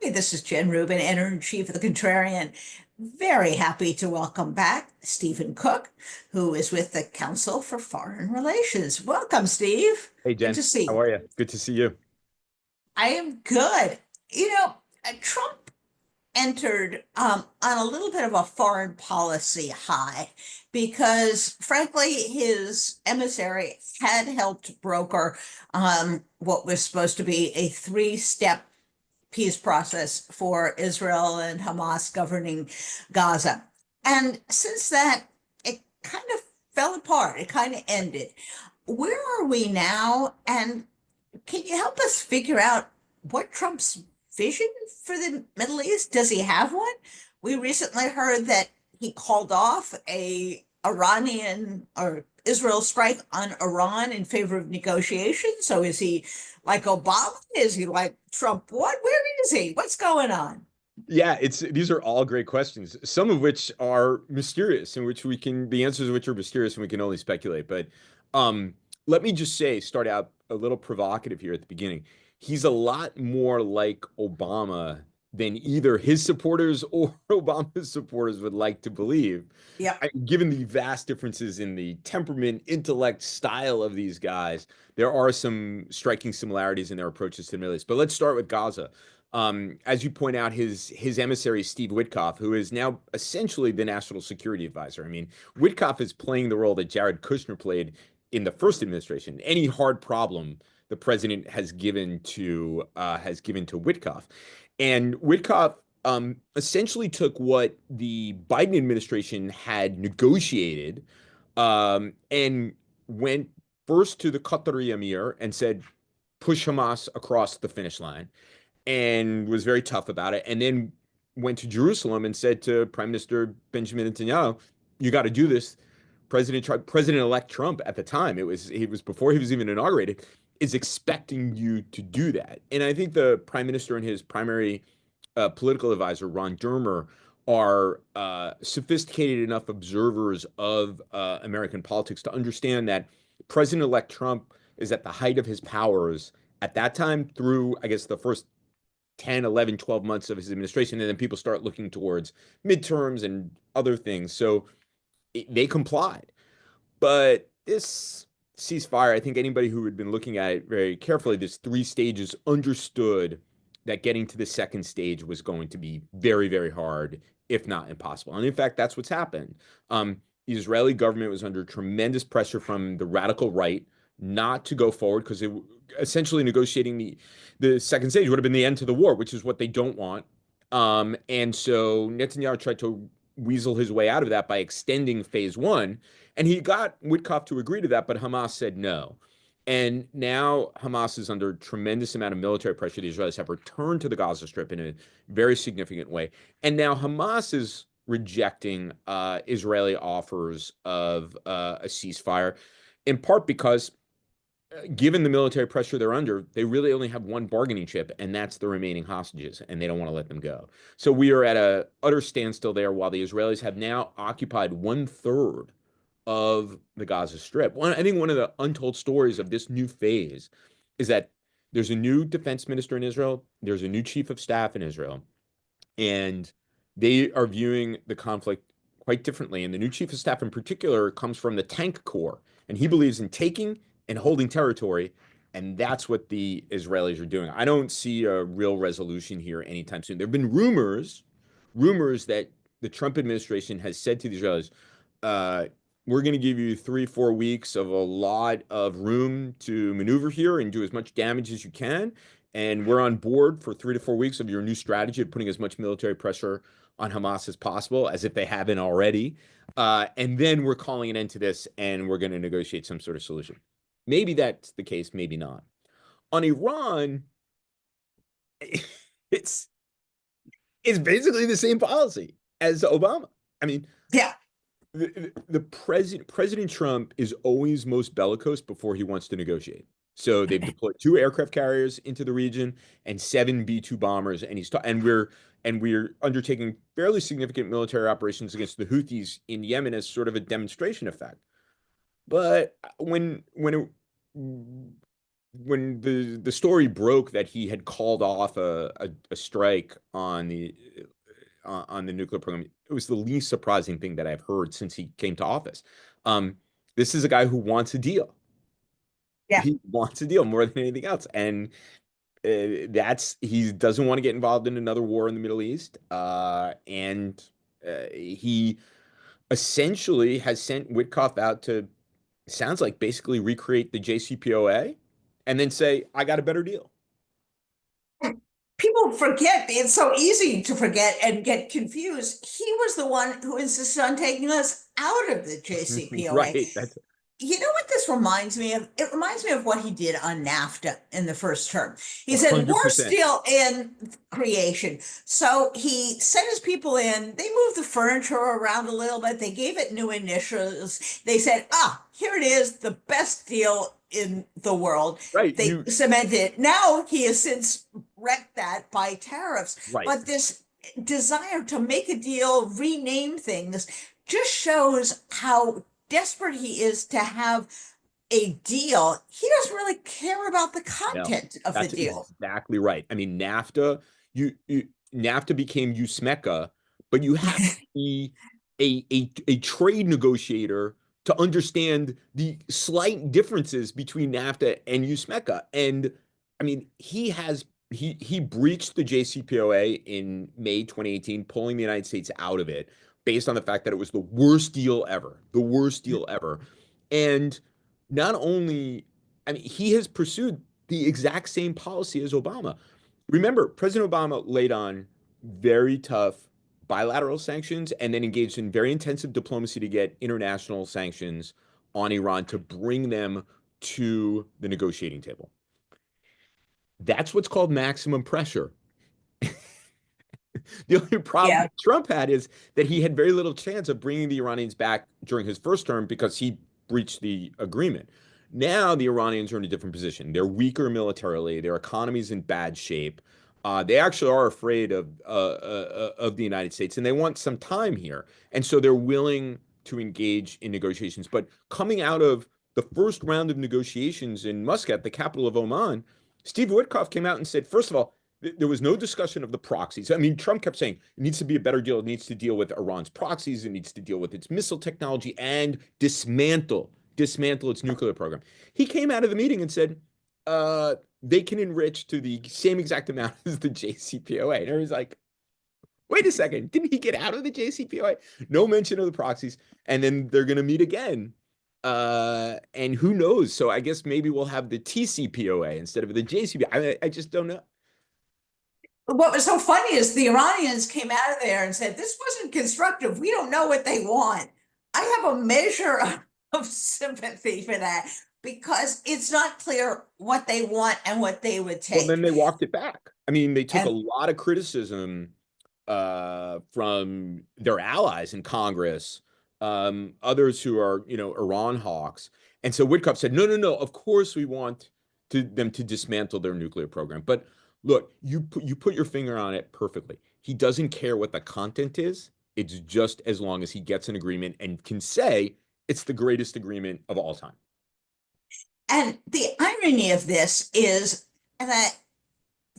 Hey, this is Jen Rubin, editor-in-chief of The Contrarian. Very happy to welcome back Stephen Cook, who is with the Council for Foreign Relations. Welcome, Steve. Hey Good Jen, to see how you. are you? Good to see you. I am good. Trump entered on a little bit of a foreign policy high because, frankly, his emissary had helped broker what was supposed to be a three-step peace process for Israel and Hamas governing Gaza. And since that, it kind of fell apart. It kind of ended. Where are we now? And can you help us figure out what Trump's vision for the Middle East? Does he have one? We recently heard that he called off a Iranian or Israel strike on Iran in favor of negotiations. So is he like Obama? Is he like Trump? Where is he? What's going on? Yeah, these are all great questions, some of which are mysterious, in which we can the answers of which are mysterious and we can only speculate. But um, let me just say, start out a little provocative here at the beginning. He's a lot more like Obama than either his supporters or Obama's supporters would like to believe. Yep. Given the vast differences in the temperament, intellect, style of these guys, there are some striking similarities in their approaches to the Middle East. But let's start with Gaza. As you point out, his emissary, Steve Witkoff, who is now essentially the national security advisor. I mean, Witkoff is playing the role that Jared Kushner played in the first administration. Any hard problem the president has given to Witkoff, and Witkoff essentially took what the Biden administration had negotiated and went first to the Qatari emir and said, push Hamas across the finish line, and was very tough about it. And then went to Jerusalem and said to Prime Minister Benjamin Netanyahu, "You got to do this." President-elect Trump at the time, it was before he was even inaugurated, is expecting you to do that. And I think the Prime Minister and his primary political advisor, Ron Dermer, are sophisticated enough observers of American politics to understand that President-elect Trump is at the height of his powers at that time through, I guess, the first 10, 11, 12 months of his administration. And then people start looking towards midterms and other things. So they complied. But this ceasefire, I think anybody who had been looking at it very carefully, this three stages, understood that getting to the second stage was going to be very, very hard, if not impossible. And in fact, that's what's happened. The Israeli government was under tremendous pressure from the radical right not to go forward because essentially negotiating the second stage would have been the end to the war, which is what they don't want. And so Netanyahu tried to weasel his way out of that by extending phase one, and he got Witkoff to agree to that, but Hamas said no. And now Hamas is under tremendous amount of military pressure. The Israelis have returned to the Gaza Strip in a very significant way. And now Hamas is rejecting Israeli offers of a ceasefire, in part because given the military pressure they're under, they really only have one bargaining chip, and that's the remaining hostages, and they don't want to let them go. So we are at a utter standstill there while the Israelis have now occupied one-third of the Gaza Strip. I think one of the untold stories of this new phase is that there's a new defense minister in Israel, there's a new chief of staff in Israel, and they are viewing the conflict quite differently. And the new chief of staff in particular comes from the tank corps, and he believes in taking and holding territory. And that's what the Israelis are doing. I don't see a real resolution here anytime soon. There have been rumors that the Trump administration has said to the Israelis, uh, we're going to give you 3, 4 weeks of a lot of room to maneuver here and do as much damage as you can. And we're on board for 3 to 4 weeks of your new strategy of putting as much military pressure on Hamas as possible, as if they haven't already. And then we're calling an end to this and we're going to negotiate some sort of solution. Maybe that's the case, maybe not. On Iran, it's it's basically the same policy as Obama. I mean, Yeah. the President Trump is always most bellicose before he wants to negotiate. So they've deployed 2 aircraft carriers into the region and 7 B-2 bombers, and we're undertaking fairly significant military operations against the Houthis in Yemen as sort of a demonstration effect. But when when the story broke that he had called off a strike on the nuclear program, it was the least surprising thing that I've heard since he came to office. Um, this is a guy who wants a deal. Yeah. He wants a deal more than anything else, and that's he doesn't want to get involved in another war in the Middle East, and he essentially has sent Witkoff out to sounds like basically recreate the JCPOA, and then say, "I got a better deal." People forget, it's so easy to forget and get confused. He was the one who insisted on taking us out of the JCPOA. Right. That's You know what this reminds me of? It reminds me of what he did on NAFTA in the first term. He said, we're 100%. still in creation. So he sent his people in. They moved the furniture around a little bit. They gave it new initials. They said, here it is, the best deal in the world. Right. They cemented it. Now he has since wrecked that by tariffs. Right. But this desire to make a deal, rename things, just shows how desperate he is to have a deal. He doesn't really care about the No, content of the that's deal. exactly right. I mean, NAFTA became USMECA, but you have to be a trade negotiator to understand the slight differences between NAFTA and USMECA. And I mean, he breached the JCPOA in May 2018, pulling the United States out of it based on the fact that it was the worst deal ever, the worst deal ever. And not only, I mean, he has pursued the exact same policy as Obama. Remember, President Obama laid on very tough bilateral sanctions and then engaged in very intensive diplomacy to get international sanctions on Iran to bring them to the negotiating table. That's what's called maximum pressure. The only problem Yeah. that Trump had is that he had very little chance of bringing the Iranians back during his first term because he breached the agreement. Now the Iranians are in a different position. They're weaker militarily. Their economy's in bad shape. They actually are afraid of the United States, and they want some time here. And so they're willing to engage in negotiations. But coming out of the first round of negotiations in Muscat, the capital of Oman, Steve Witkoff came out and said, first of all, there was no discussion of the proxies. I mean, Trump kept saying it needs to be a better deal. It needs to deal with Iran's proxies. It needs to deal with its missile technology and dismantle its nuclear program. He came out of the meeting and said they can enrich to the same exact amount as the JCPOA. And everyone's like, wait a second, didn't he get out of the JCPOA? No mention of the proxies. And then they're going to meet again. And who knows? So I guess maybe we'll have the TCPOA instead of the JCPOA. I just don't know. What was so funny is the Iranians came out of there and said, this wasn't constructive. We don't know what they want. I have a measure of sympathy for that because it's not clear what they want and what they would Well, then take. they walked it back. I mean, they took a And lot of criticism from their allies in Congress, others who are, Iran hawks. And so Witkoff said, no, no, no, of course we want them to dismantle their nuclear program. But look, you put your finger on it perfectly. He doesn't care what the content is. It's just as long as he gets an agreement and can say it's the greatest agreement of all time. and the irony of this is that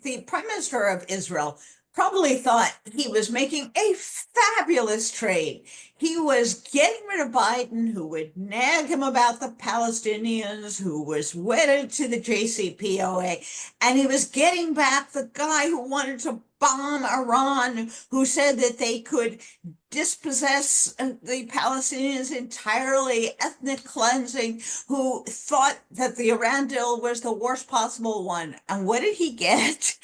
the prime minister of Israel probably thought he was making a fabulous trade. He was getting rid of Biden, who would nag him about the Palestinians, who was wedded to the JCPOA, and he was getting back the guy who wanted to bomb Iran, who said that they could dispossess the Palestinians entirely, ethnic cleansing, who thought that the Iran deal was the worst possible one. And what did he get?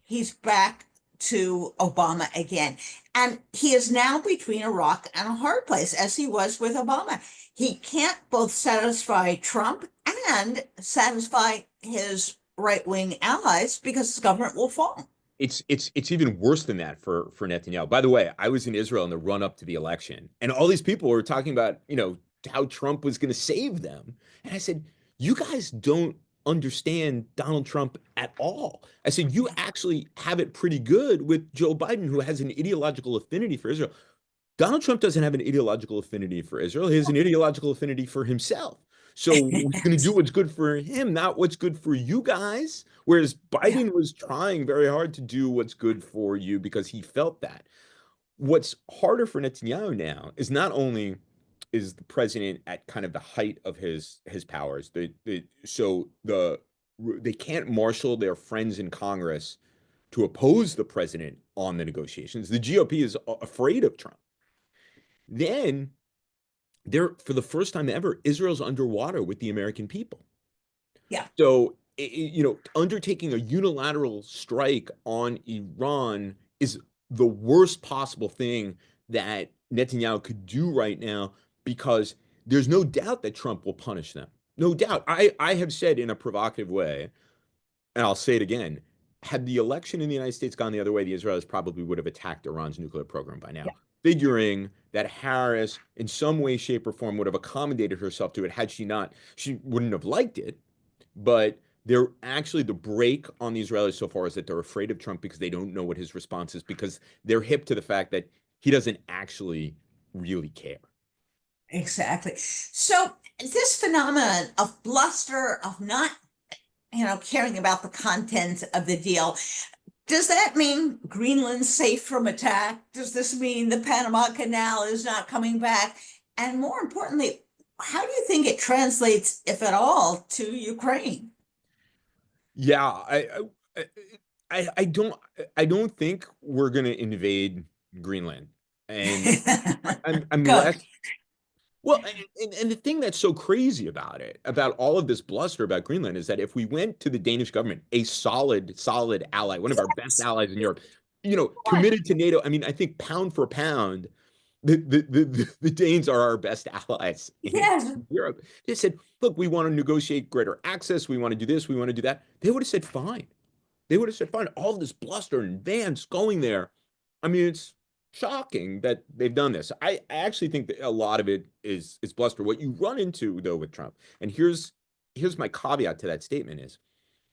He's back to Obama again. And he is now between a rock and a hard place, as he was with Obama. He can't both satisfy Trump and satisfy his right wing allies because his government will fall. It's even worse than that for Netanyahu. By the way, I was in Israel in the run up to the election, and all these people were talking about, how Trump was going to save them. And I said, you guys don't understand Donald Trump at all. I said, you actually have it pretty good with Joe Biden, who has an ideological affinity for Israel. Donald Trump doesn't have an ideological affinity for Israel. He has an ideological affinity for himself. So he's going to do what's good for him, not what's good for you guys. Whereas Yeah, Biden was trying very hard to do what's good for you because he felt that. What's harder for Netanyahu now is not only is the president at kind of the height of his powers, they can't marshal their friends in Congress to oppose the president on the negotiations. The GOP is afraid of Trump. Then they're for the first time ever, Israel's underwater with the American people. yeah, So, undertaking a unilateral strike on Iran is the worst possible thing that Netanyahu could do right now because there's no doubt that Trump will punish them. No doubt. I have said in a provocative way, and I'll say it again, had the election in the United States gone the other way, the Israelis probably would have attacked Iran's nuclear program by now, yeah, figuring that Harris, in some way, shape, or form, would have accommodated herself to it. Had she not, she wouldn't have liked it. But they're actually the break on the Israelis so far is that they're afraid of Trump because they don't know what his response is because they're hip to the fact that he doesn't actually really care. exactly. So this phenomenon of bluster, of not, caring about the content of the deal, does that mean Greenland's safe from attack? Does this mean the Panama Canal is not coming back? And more importantly, how do you think it translates, if at all, to Ukraine? Yeah, I, I don't think we're gonna invade Greenland, and I'm Good. less. Well, and the thing that's so crazy about it, about all of this bluster about Greenland, is that if we went to the Danish government, a solid ally, one of our best Yes. allies in Europe, What? committed to NATO. I mean, I think pound for pound, the Danes are our best allies in Yes. Europe. They said, look, we want to negotiate greater access. We want to do this. We want to do that. They would have said, fine. They would have said, fine. All this bluster and Vance going there. I mean, it's shocking that they've done this. I actually think that a lot of it is bluster. What you run into though with Trump, and here's my caveat to that statement is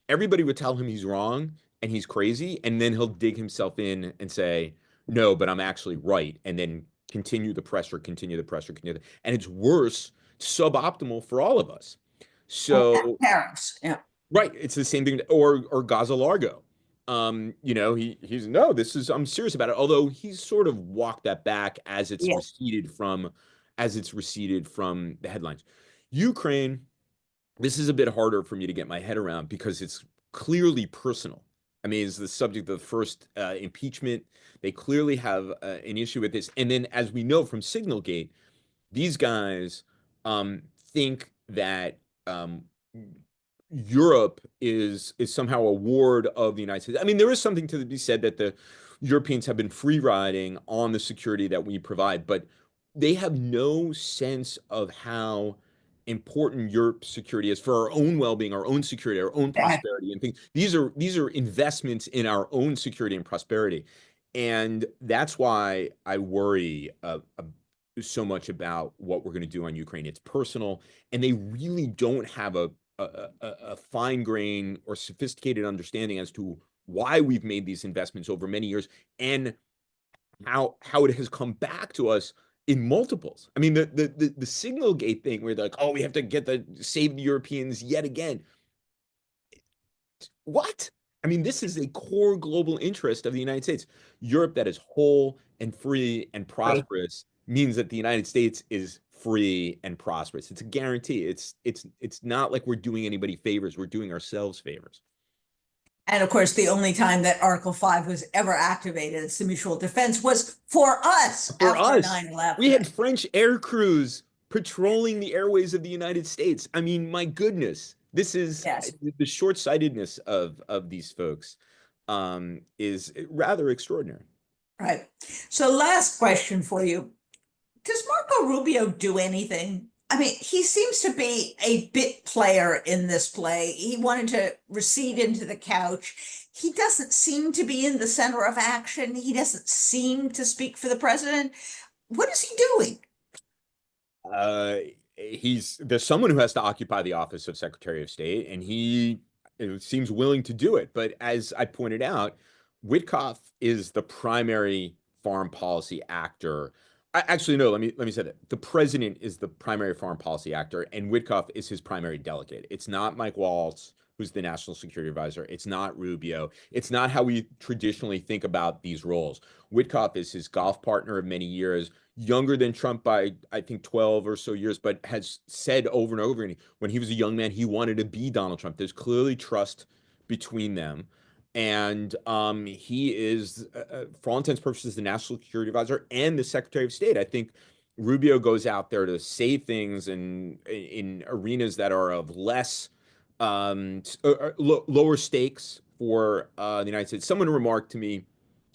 everybody would tell him he's wrong and he's crazy, and then he'll dig himself in and say, no, but I'm actually right, and then continue the pressure, continue the pressure, and it's worse, suboptimal for all of us. So Paris. Yeah. right. It's the same thing, or Gaza Largo. He's no, this is I'm serious about it. Although he's sort of walked that back Yeah. as it's receded from the headlines. Ukraine, this is a bit harder for me to get my head around because it's clearly personal. I mean, it's the subject of the first impeachment. They clearly have an issue with this. And then, as we know from Signalgate, these guys think that um, Europe is somehow a ward of the United States. I mean, there is something to be said that the Europeans have been free riding on the security that we provide, but they have no sense of how important Europe's security is for our own well-being, our own security, our own prosperity, and things. These are investments in our own security and prosperity, and that's why I worry so much about what we're going to do on Ukraine. It's personal, and they really don't have a fine grain or sophisticated understanding as to why we've made these investments over many years and how it has come back to us in multiples. I mean, the signal gate thing where they're like, oh, we have to get the save the Europeans yet again. What? I mean, this is a core global interest of the United States. Europe that is whole and free and Right. prosperous means that the United States is free and prosperous. It's a guarantee. It's not like we're doing anybody favors. We're doing ourselves favors. And of course, the only time that Article 5 was ever activated, it's the mutual defense, was for us For after us, 9/11. we had French air crews patrolling the airways of the United States. I mean, my goodness, this is Yes. the short-sightedness of these folks is rather extraordinary. Right. So, last question for you. Does Marco Rubio do anything? I mean, he seems to be a bit player in this play. He wanted to recede into the couch. He doesn't seem to be in the center of action. He doesn't seem to speak for the president. What is he doing? Uh, there's someone who has to occupy the office of Secretary of State, and he seems willing to do it. But as I pointed out, Witkoff is the primary foreign policy actor. Actually, no. Let me say that the president is the primary foreign policy actor, and Witkoff is his primary delegate. It's not Mike Waltz, who's the national security advisor. It's not Rubio. It's not how we traditionally think about these roles. Witkoff is his golf partner of many years, younger than Trump by I think 12 or so years, but has said over and over again when he was a young man he wanted to be Donald Trump. There's clearly trust between them. And he is, for all intents and purposes, the national security advisor and the secretary of state. I think Rubio goes out there to say things in arenas that are of less lower stakes for the United States. Someone remarked to me,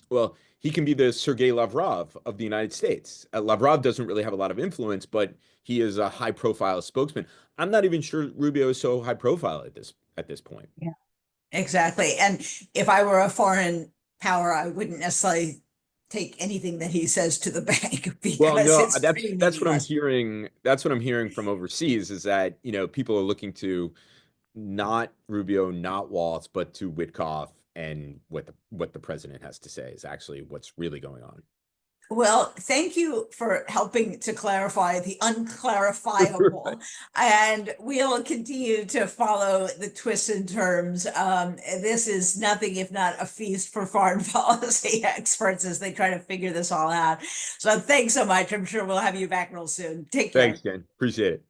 well, he can be the Sergei Lavrov of the United States. Lavrov doesn't really have a lot of influence, but he is a high profile spokesman. I'm not even sure Rubio is so high profile at this point. Yeah, exactly. And if I were a foreign power, I wouldn't necessarily take anything that he says to the bank Well, because no, it's that's pretty that's what I'm meaningless. hearing. That's what I'm hearing from overseas is that, people are looking to not Rubio, not Waltz, but to Witkoff, and what the president has to say is actually what's really going on. Well, thank you for helping to clarify the Right. unclarifiable, and we'll continue to follow the twists and turns. This is nothing if not a feast for foreign policy experts as they try to figure this all out. So thanks so much. I'm sure we'll have you back real soon. Take Thanks, care. Jen. Appreciate it.